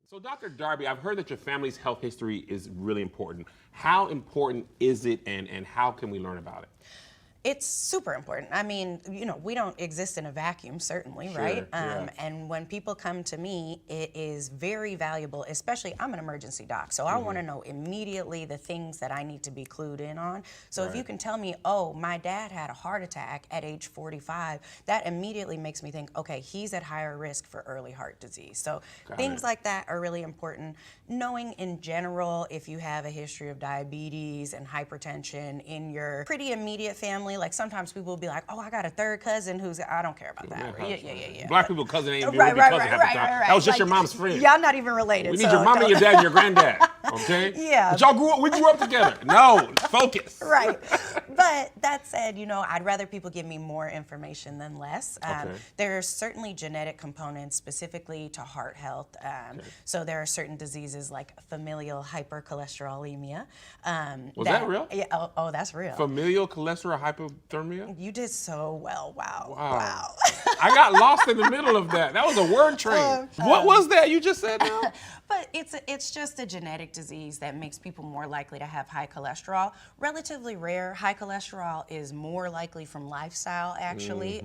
So, Dr. Darby, I've heard that your family's health history is really important. How important is it, and how can we learn about it? It's super important. I mean, we don't exist in a vacuum, certainly, Sure, right? yeah. And when people come to me, it is very valuable, especially I'm an emergency doc, so I want to know immediately the things that I need to be clued in on. So if you Right. can tell me, oh, my dad had a heart attack at age 45, that immediately makes me think, okay, he's at higher risk for early heart disease. So Got things it. like that are really important. Knowing in general if you have a history of diabetes and hypertension in your pretty immediate family. Like sometimes people will be like, oh, I got a third cousin who's, I don't care about that. Yeah. Black people cousin ain't really Right, cousin right, half right, the time. right, right. That was just Like, your mom's friend. Y'all not even related. We need so your mom and your don't- dad and your granddad, okay? Yeah. But we grew up together. No, focus. Right. But that said, I'd rather people give me more information than less. Okay. There are certainly genetic components specifically to heart health. So there are certain diseases like familial hypercholesterolemia. Was that real? Yeah. Oh, that's real. Familial cholesterol hypothermia? You did so well. Wow. Wow. I got lost in the middle of that. That was a word train. What was that you just said now? But it's just a genetic disease that makes people more likely to have high cholesterol. Relatively rare. High cholesterol is more likely from lifestyle, actually.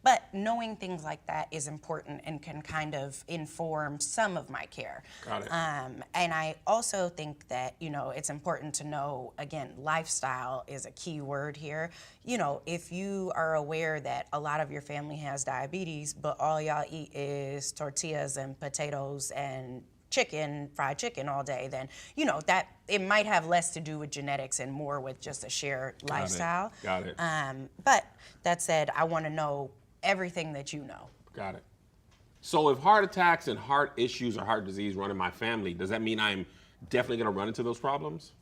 But knowing things like that is important and can kind of inform some of my care. Got it. And I also think that, it's important to know, again, lifestyle is a key word here. If you are aware that a lot of your family has diabetes, but all y'all eat is tortillas and potatoes and fried chicken all day, then that it might have less to do with genetics and more with just a shared lifestyle. Got it. But that said, I want to know everything that you know. Got it. So if heart attacks and heart issues or heart disease run in my family, does that mean I'm definitely going to run into those problems?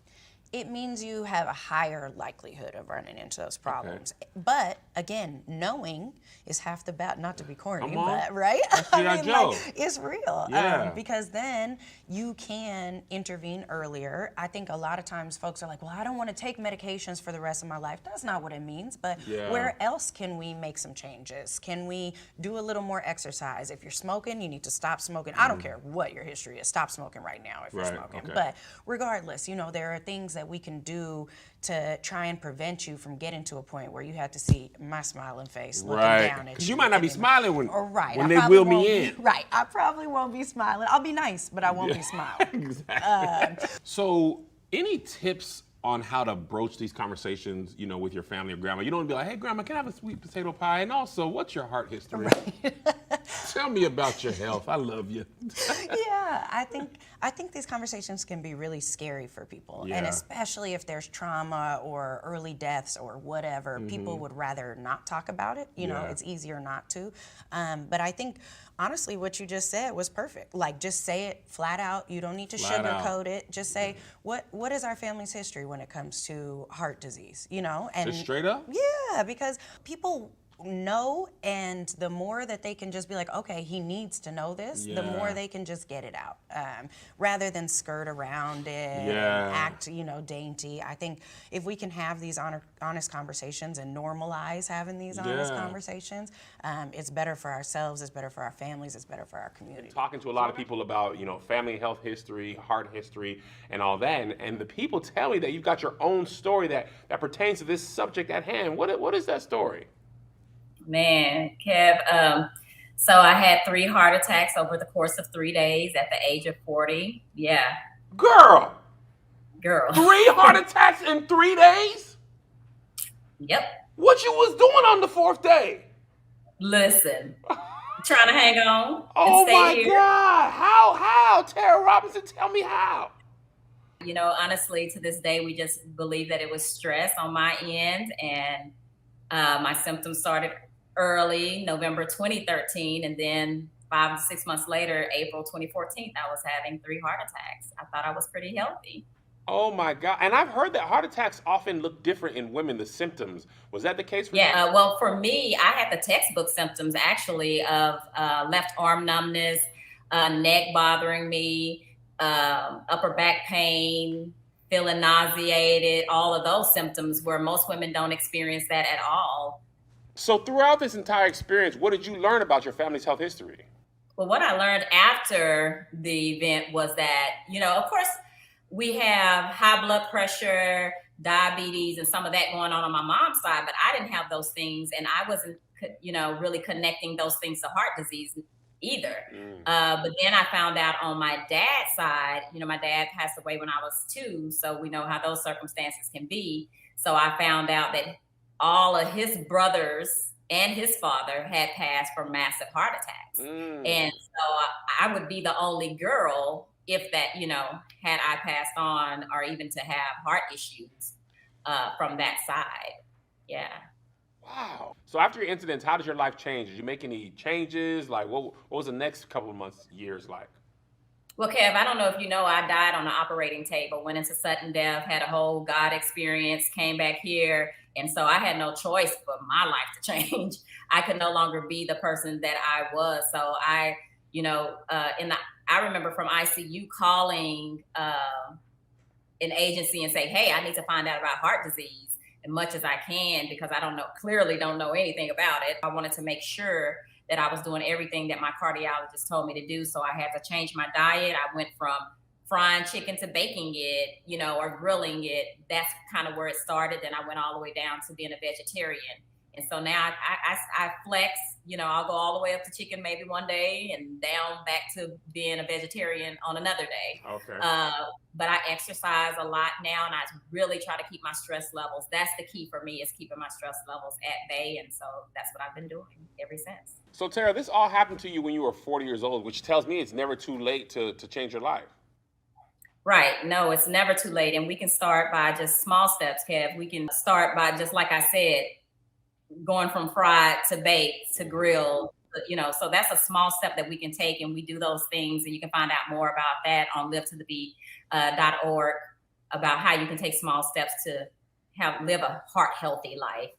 It means you have a higher likelihood of running into those problems. But again, knowing is half the battle. Not to be corny, Come on. but right? That's G.I. Joe. It's real. Yeah. Because then you can intervene earlier. I think a lot of times folks are like, well, I don't want to take medications for the rest of my life. That's not what it means. But Yeah. where else can we make some changes? Can we do a little more exercise? If you're smoking, you need to stop smoking. I don't care what your history is. Stop smoking right now if you're Right, smoking. okay. But regardless, there are things that we can do to try and prevent you from getting to a point where you have to see my smiling face looking Right. down at Because you. you might not be and then- smiling when, Right. when I they probably wheel won't me be- in. Right. I probably won't be smiling. I'll be nice, but I won't be smiling. Exactly. So, any tips on how to broach these conversations, with your family or grandma? You don't want to be like, hey, grandma, can I have a sweet potato pie? And also, what's your heart history? Tell me about your health. I love you. Yeah, I think these conversations can be really scary for people, and Yeah. especially if there's trauma or early deaths or whatever, people would rather not talk about it. Yeah. It's easier not to. But I think honestly, what you just said was perfect. Like, just say it flat out. You don't need to Flat out. sugarcoat it. Just say what is our family's history when it comes to heart disease. And Just straight up? yeah, because people know, and the more that they can just be like, okay, he needs to know this, the Yeah. more they can just get it out, rather than skirt around it Yeah. and act, dainty. I think if we can have these honest conversations and normalize having these honest Yeah. conversations, it's better for ourselves, it's better for our families, it's better for our community. Talking to a lot of people about, family health history, heart history, and all that. And the people tell me that you've got your own story that pertains to this subject at hand. What is that story? Man, Kev, so I had 3 heart attacks over the course of 3 days at the age of 40. Yeah, Girl, girl. 3 heart attacks in 3 days? Yep. What you was doing on the 4th day? Listen, trying to hang on and Oh stay my here. God. How? Tara Robinson, tell me how. Honestly, to this day, we just believe that it was stress on my end, and my symptoms started early, November 2013, and then 5 to 6 months later, April 2014, I was having 3 heart attacks. I thought I was pretty healthy. Oh my God. And I've heard that heart attacks often look different in women, the symptoms. Was that the case for you? Yeah, well, for me, I had the textbook symptoms actually of left arm numbness, neck bothering me, upper back pain, feeling nauseated, all of those symptoms where most women don't experience that at all. So throughout this entire experience, what did you learn about your family's health history? Well, what I learned after the event was that, of course, we have high blood pressure, diabetes, and some of that going on my mom's side, but I didn't have those things, and I wasn't, really connecting those things to heart disease either. Mm. But then I found out on my dad's side, my dad passed away when I was 2, so we know how those circumstances can be. So I found out that all of his brothers and his father had passed from massive heart attacks. Mm. And so I would be the only girl if that, had I passed on or even to have heart issues from that side. Yeah. Wow. So after your incidents, how did your life change? Did you make any changes? Like, what was the next couple of months, years like? Well, Kev, I don't know if you know, I died on the operating table, went into sudden death, had a whole God experience, came back here. And so I had no choice for my life to change. I could no longer be the person that I was. So I remember from ICU calling an agency and say, hey, I need to find out about heart disease as much as I can because I clearly don't know anything about it. I wanted to make sure that I was doing everything that my cardiologist told me to do. So I had to change my diet. I went from frying chicken to baking it, or grilling it. That's kind of where it started. Then I went all the way down to being a vegetarian. And so now I flex, I'll go all the way up to chicken maybe one day and down back to being a vegetarian on another day. Okay. But I exercise a lot now and I really try to keep my stress levels. That's the key for me is keeping my stress levels at bay. And so that's what I've been doing ever since. So Tara, this all happened to you when you were 40 years old, which tells me it's never too late to change your life. Right. No, it's never too late. And we can start by just small steps, Kev. We can start by just like I said, going from fried to baked to grill, so that's a small step that we can take and we do those things. And you can find out more about that on livetothebeat.org about how you can take small steps to live a heart healthy life.